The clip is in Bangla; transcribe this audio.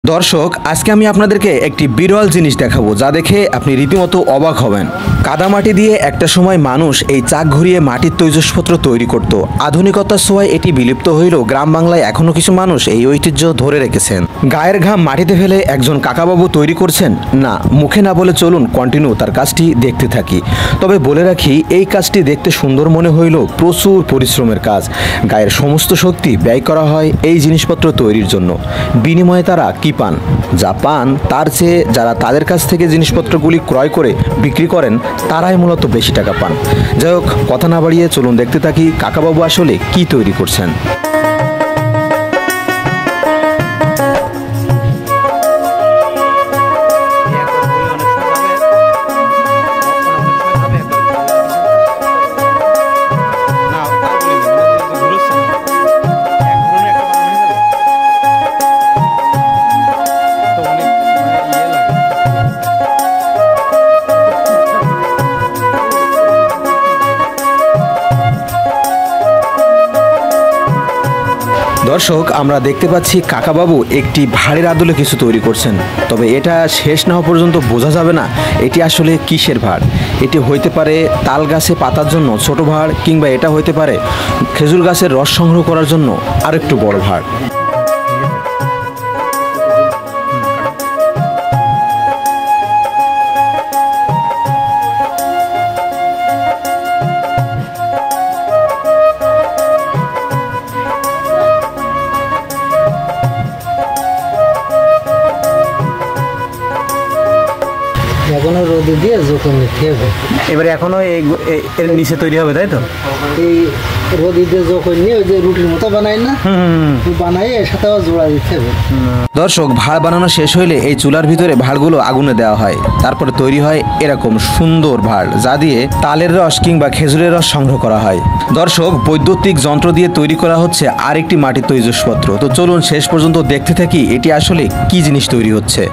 দর্শক, আজকে আমি আপনাদেরকে একটি বিরল জিনিস দেখাবো, যা দেখে আপনি রীতিমতো অবাক হবেন। কাদামাটি দিয়ে একটা সময় মানুষ এই চাক ঘুরিয়ে মাটির তৈজসপত্র তৈরি করত। আধুনিকতার ছোঁয়ায় এটি বিলুপ্ত হইলেও গ্রাম বাংলায় এখনো কিছু মানুষ এই ঐতিহ্য ধরে রেখেছেন। গায়ের ঘাম মাটিতে ফেলে একজন কাকাবাবু তৈরি করছেন, না মুখে না বলে চলুন কন্টিনিউ তার কাজটি দেখতে থাকি। তবে বলে রাখি, এই কাজটি দেখতে সুন্দর মনে হইলেও প্রচুর পরিশ্রমের কাজ। গায়ের সমস্ত শক্তি ব্যয় করা হয় এই জিনিসপত্র তৈরির জন্য। বিনিময়ে তারা কি পান? যা পান তার চেয়ে যারা তাদের কাছ থেকে জিনিসপত্রগুলি ক্রয় করে বিক্রি করেন তারাই মূলত বেশি টাকা পান। যাই হোক, কথা না বাড়িয়ে চলুন দেখতে থাকি কাকাবাবু আসলে কি তৈরি করছেন। দর্শক, আমরা দেখতে পাচ্ছি কাকাবাবু একটি ভাঁড়ের আদলে কিছু তৈরি করছেন। তবে এটা শেষ না হওয়া পর্যন্ত বোঝা যাবে না এটি আসলে কিসের ভাঁড়। এটি হইতে পারে তাল গাছে পাতার জন্য ছোট ভাঁড়, কিংবা এটা হইতে পারে খেজুর গাছের রস সংগ্রহ করার জন্য আরেকটু বড় ভাঁড়। এখনো রোদে দিয়ে যখন নিতে হবে, এবারে এখনো এর নিচে তৈরি হবে, তাই তো? এই রোদে দিয়ে যখন নিয়ে ওই যে রুটির মতো বানাই না, বানাই এর সাথে জোড়া দিতে হবে। দর্শক, ভাঁড় বানানো শেষ হইলে এই চুলার ভিতরে ভাঁড়গুলো আগুনে দেওয়া হয়। তারপরে তৈরি হয় এরকম সুন্দর ভাঁড়, যা দিয়ে তালের রস কিংবা খেজুরের রস সংগ্রহ করা হয়। দর্শক, বৈদ্যুতিক যন্ত্র দিয়ে তৈরি করা হচ্ছে আরেকটি মাটির তৈজসপত্র। তো চলুন শেষ পর্যন্ত দেখতে থাকি এটি আসলে কি জিনিস তৈরি হচ্ছে।